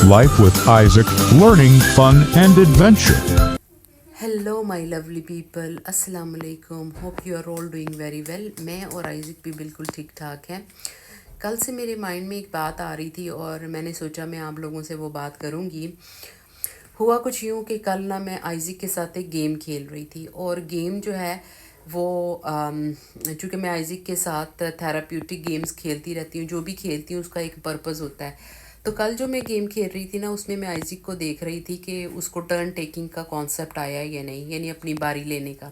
Life with Isaac, learning, fun and adventure. Hello my lovely people, अस्सलाम वालेकुम। Hope you are all doing very well. मैं और आइज़िक भी बिल्कुल ठीक ठाक हैं। कल से मेरे माइंड में एक बात आ रही थी और मैंने सोचा मैं आप लोगों से वो बात करूँगी। हुआ कुछ यूँ कि कल ना मैं आइज़िक के साथ एक गेम खेल रही थी और गेम जो है वो चूँकि मैं आइज़िक के साथ थेराप्यूटिक गेम्स खेलती रहती हूँ, जो भी खेलती हूँ उसका एक पर्पज़ होता है। तो कल जो मैं गेम खेल रही थी ना, उसमें मैं आइज़िक को देख रही थी कि उसको टर्न टेकिंग का कॉन्सेप्ट आया है या नहीं, यानी अपनी बारी लेने का।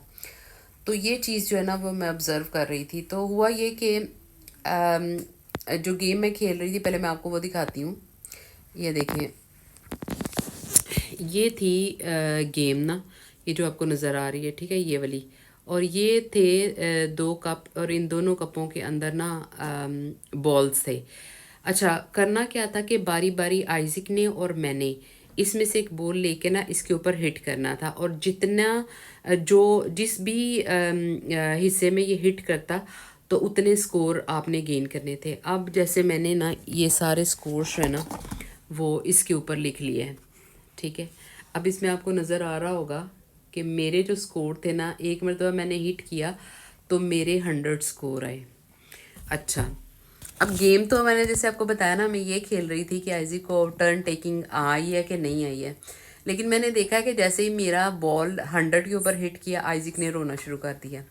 तो ये चीज़ जो है ना वो मैं ऑब्ज़र्व कर रही थी। तो हुआ ये कि जो गेम मैं खेल रही थी, पहले मैं आपको वो दिखाती हूँ। ये देखें, ये थी गेम ना, ये जो आपको नज़र आ रही है, ठीक है, ये वाली। और ये थे दो कप और इन दोनों कपों के अंदर ना बॉल्स थे। अच्छा, करना क्या था कि बारी बारी आइज़िक ने और मैंने इसमें से एक बॉल लेके ना इसके ऊपर हिट करना था, और जितना जो जिस भी हिस्से में ये हिट करता तो उतने स्कोर आपने गेन करने थे। अब जैसे मैंने ना ये सारे स्कोर्स है ना वो इसके ऊपर लिख लिए हैं, ठीक है। अब इसमें आपको नज़र आ रहा होगा कि मेरे जो स्कोर थे ना, एक मरतबा मैंने हिट किया तो मेरे 100 स्कोर आए। अच्छा, अब गेम तो मैंने जैसे आपको बताया ना, मैं ये खेल रही थी कि आइज़ी को टर्न टेकिंग आई है कि नहीं आई है। लेकिन मैंने देखा कि जैसे ही मेरा बॉल 100 के ऊपर हिट किया, आइज़िक ने रोना शुरू कर दिया।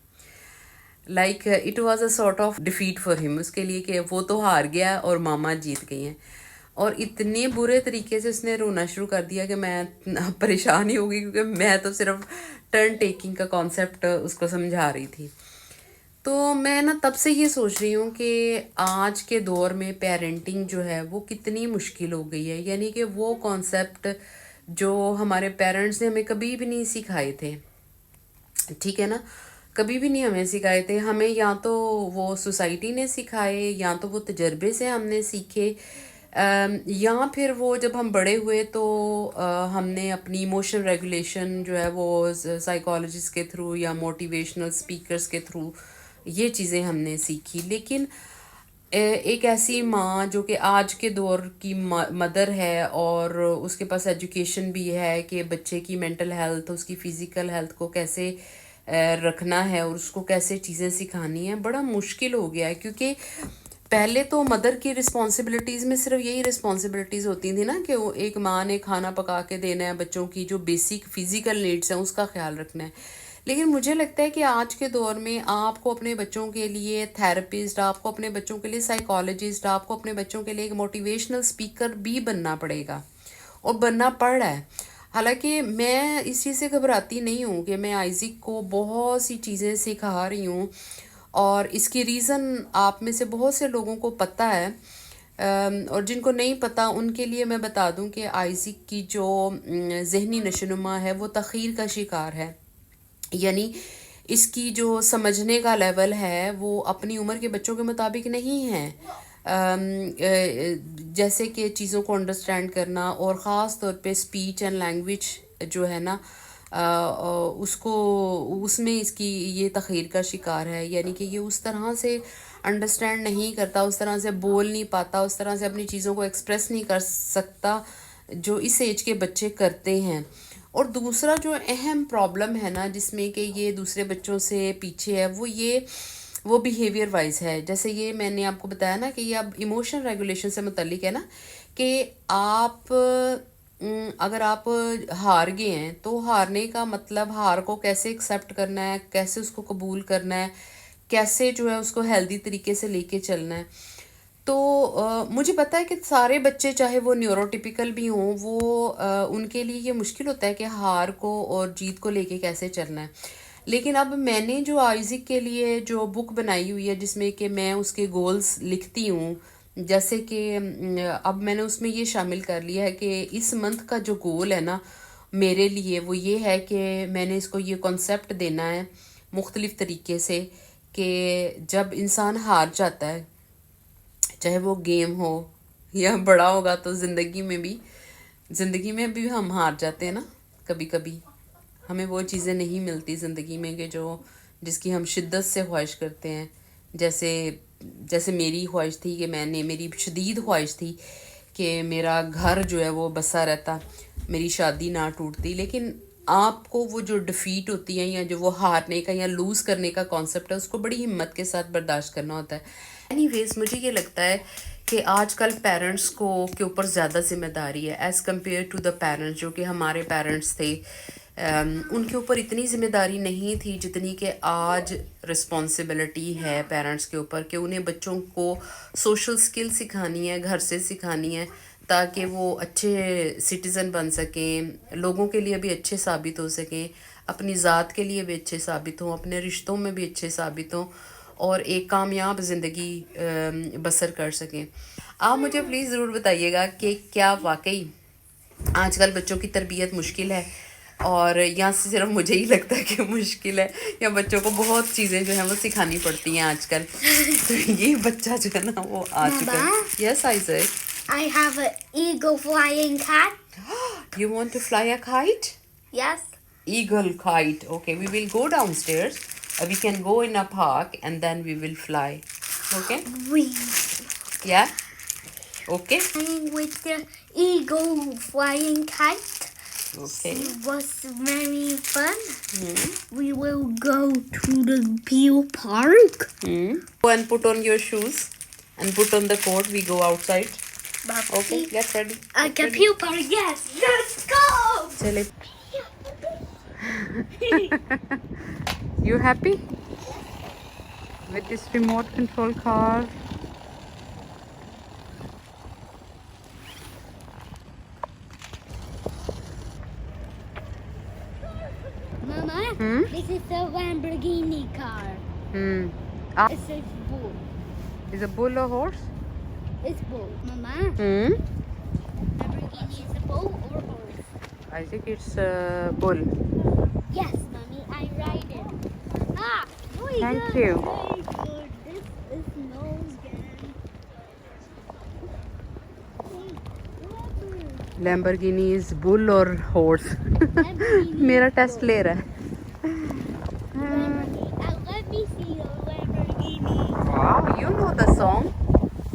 Like it was a sort of defeat for him, उसके लिए कि वो तो हार गया और मामा जीत गई हैं। और इतने बुरे तरीके से उसने रोना शुरू कर दिया कि मैं परेशान ही हो गई, क्योंकि मैं तो सिर्फ टर्न टेकिंग का कॉन्सेप्ट उसको समझा रही थी। तो मैं ना तब से ये सोच रही हूँ कि आज के दौर में पेरेंटिंग जो है वो कितनी मुश्किल हो गई है। यानी कि वो कॉन्सेप्ट जो हमारे पेरेंट्स ने हमें कभी भी नहीं सिखाए थे, ठीक है ना, कभी भी नहीं हमें सिखाए थे। हमें या तो वो सोसाइटी ने सिखाए, या तो वो तजर्बे से हमने सीखे, या फिर वो जब हम बड़े हुए तो हमने अपनी इमोशन रेगुलेशन जो है वो साइकोलॉजिस्ट के थ्रू या मोटिवेशनल स्पीकर्स के थ्रू ये चीज़ें हमने सीखी। लेकिन एक ऐसी माँ जो कि आज के दौर की मदर है और उसके पास एजुकेशन भी है कि बच्चे की मेंटल हेल्थ, उसकी फ़िज़िकल हेल्थ को कैसे रखना है और उसको कैसे चीज़ें सिखानी है, बड़ा मुश्किल हो गया है। क्योंकि पहले तो मदर की रिस्पॉन्सिबिलिटीज़ में सिर्फ यही रिस्पॉन्सिबिलिटीज़ होती थी ना कि वो एक माँ ने खाना पका के देना है, बच्चों की जो बेसिक फिज़िकल नीड्स हैं उसका ख्याल रखना है। लेकिन मुझे लगता है कि आज के दौर में आपको अपने बच्चों के लिए थेरेपिस्ट, आपको अपने बच्चों के लिए साइकोलॉजिस्ट, आपको अपने बच्चों के लिए एक मोटिवेशनल स्पीकर भी बनना पड़ेगा, और बनना पड़ रहा है। हालांकि मैं इस चीज़ से घबराती नहीं हूँ कि मैं आइज़िक को बहुत सी चीज़ें सिखा रही हूँ, और इसकी रीज़न आप में से बहुत से लोगों को पता है। और जिनको नहीं पता उनके लिए मैं बता दूं कि आइज़िक की जो ज़हनी नशोनुमा है वो तख़ीर का शिकार है। यानी इसकी जो समझने का लेवल है वो अपनी उम्र के बच्चों के मुताबिक नहीं है। जैसे कि चीज़ों को अंडरस्टैंड करना, और ख़ास तौर पे स्पीच एंड लैंग्वेज जो है ना, उसको उसमें इसकी ये तख़ीर का शिकार है। यानी कि ये उस तरह से अंडरस्टैंड नहीं करता, उस तरह से बोल नहीं पाता, उस तरह से अपनी चीज़ों को एक्सप्रेस नहीं कर सकता जो इस एज के बच्चे करते हैं। और दूसरा जो अहम प्रॉब्लम है ना, जिसमें कि ये दूसरे बच्चों से पीछे है, वो बिहेवियर वाइज है। जैसे ये मैंने आपको बताया ना कि ये अब इमोशन रेगुलेशन से मुतल्लिक है ना, कि आप अगर आप हार गए हैं तो हारने का मतलब हार को कैसे एक्सेप्ट करना है, कैसे उसको कबूल करना है, कैसे जो है उसको हेल्दी तरीके से लेके चलना है। तो मुझे पता है कि सारे बच्चे चाहे वो न्यूरोटिपिकल भी हों, वो उनके लिए ये मुश्किल होता है कि हार को और जीत को लेके कैसे चलना है। लेकिन अब मैंने जो आइज़िक के लिए जो बुक बनाई हुई है, जिसमें कि मैं उसके गोल्स लिखती हूँ, जैसे कि अब मैंने उसमें ये शामिल कर लिया है कि इस मंथ का जो गोल है ना मेरे लिए, वो ये है कि मैंने इसको ये कॉन्सेप्ट देना है मुख्तलिफ़ तरीके से, कि जब इंसान हार जाता है, चाहे वो गेम हो या बड़ा होगा, तो ज़िंदगी में भी हम हार जाते हैं ना कभी कभी। हमें वो चीज़ें नहीं मिलती ज़िंदगी में कि जो जिसकी हम शिद्दत से ख्वाहिश करते हैं। जैसे जैसे मेरी ख्वाहिश थी कि मेरी शदीद ख्वाहिश थी کہ میرا گھر جو ہے وہ بسا رہتا, میری شادی نہ ٹوٹتی. لیکن آپ کو وہ جو ڈیفیٹ ہوتی ہے یا جو وہ ہارنے کا یا لوز کرنے کا کانسیپٹ ہے, اس کو بڑی ہمت کے ساتھ برداشت کرنا ہوتا ہے. اینی ویز مجھے یہ لگتا ہے کہ آج کل پیرنٹس کے اوپر زیادہ ذمہ داری ہے as compare to the parents جو کہ ہمارے پیرنٹس تھے. ان کے اوپر اتنی ذمہ داری نہیں تھی جتنی کہ آج رسپانسبلٹی ہے پیرنٹس کے اوپر, کہ انہیں بچوں کو سوشل سکل سکھانی ہے, گھر سے سکھانی ہے, تاکہ وہ اچھے سٹیزن بن سکیں, لوگوں کے لیے بھی اچھے ثابت ہو سکیں, اپنی ذات کے لیے بھی اچھے ثابت ہوں, اپنے رشتوں میں بھی اچھے ثابت ہوں, اور ایک کامیاب زندگی بسر کر سکیں. آپ مجھے پلیز ضرور بتائیے گا کہ کیا واقعی آج کل بچوں کی تربیت مشکل ہے, اور یا صرف مجھے ہی لگتا ہے کہ مشکل ہے, یا بچوں کو بہت چیزیں جو ہیں وہ سکھانی پڑتی ہیں آج کل. تو یہ بچہ جو ہے نا وہ آ چکا ہے. یس آئزر, I have an eagle flying cat. you want to fly a kite? Yes. Eagle kite. Okay, we will go downstairs. We can go in a park and then we will fly. Okay? We Yeah? Okay? playing with the eagle flying kite. Okay. It was very fun. We will go to the Peel Park. Go and put on your shoes and put on the coat. We go outside. Okay, get ready. The Peel Park, yes. Let's go. Chale. You happy with this remote control car? Mama, this is the Lamborghini car. It says bull. Is a bull a horse? It's bull. Mama, Lamborghini is a bull or horse? I think it's a bull. Yes, Mommy, I ride it. Very Thank good, you. Very good. This is Logan. Lamborghini is bull or horse? میرا test لے رہا ہے. Let me see your Lamborghini. Wow, you know the song.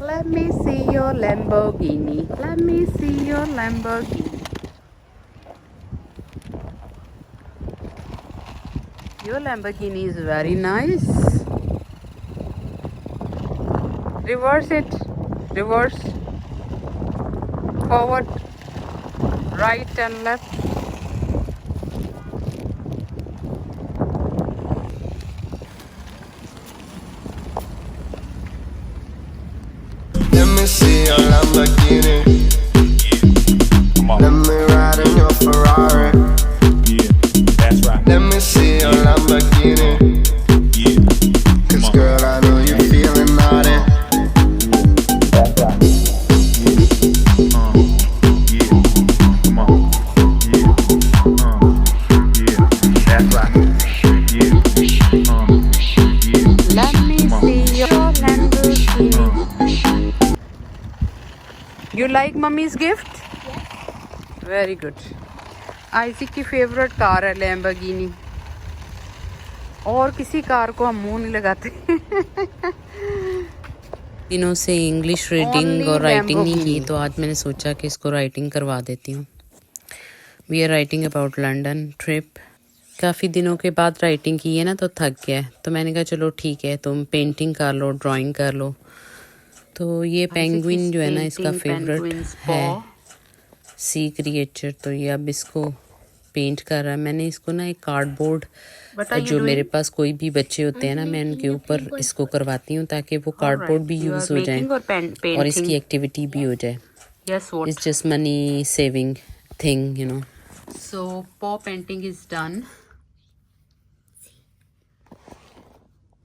Let me see your Lamborghini. Let me see your Lamborghini. Your Lamborghini is very nice. Reverse it. Reverse. Forward. Right and left. Let me see your Lamborghini. Let me ride in your Ferrari. That's right. Let me see your Lamborghini. Cause girl, I know you're feeling naughty. That's right. Come on. That's right. Let me see your Lamborghini. You like mommy's gift? Yes. Very good. Isaac کی favourite کار ہے Lamborghini, اور کسی کار کو ہم منہ نہیں لگاتے. دنوں سے انگلش ریڈنگ اور رائٹنگ نہیں کی, تو آج میں نے سوچا کہ اس کو رائٹنگ کروا دیتی ہوں. We are writing about London trip. کافی دنوں کے بعد رائٹنگ کی ہے نا, تو تھک گیا, تو میں نے کہا چلو ٹھیک ہے, تم پینٹنگ کر لو, ڈرائنگ کر لو. تو یہ پینگوئن جو ہے نا اس کا فیوریٹ ہے, سی کریچر. تو یہ اب اس کو پینٹ کر رہا ہے. میں نے اس کو نا ایک کارڈ بورڈ, جو میرے پاس کوئی بھی بچے ہوتے ہیں نا, میں ان کے اوپر اس کو کرواتی ہوں تاکہ وہ کارڈ بورڈ بھی یوز ہو جائیں اور اس کی ایکٹیویٹی بھی ہو جائے. It's just money saving thing, you know. So paw painting is done.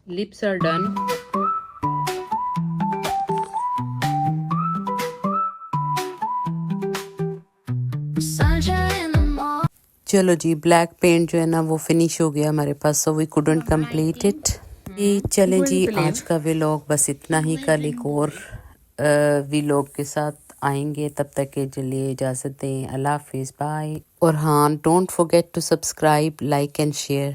Lips are done. چلو جی, بلیک پینٹ جو ہے نا وہ فنش ہو گیا ہمارے پاس, سو وی کوڈنٹ کمپلیٹ اٹ. چلیں جی, آج کا ولاگ بس اتنا ہی. کل ایک اور ولاگ کے ساتھ آئیں گے, تب تک کے لیے اجازت دیں. اللہ حافظ, بائے. اور ہاں, don't forget to subscribe, like and share.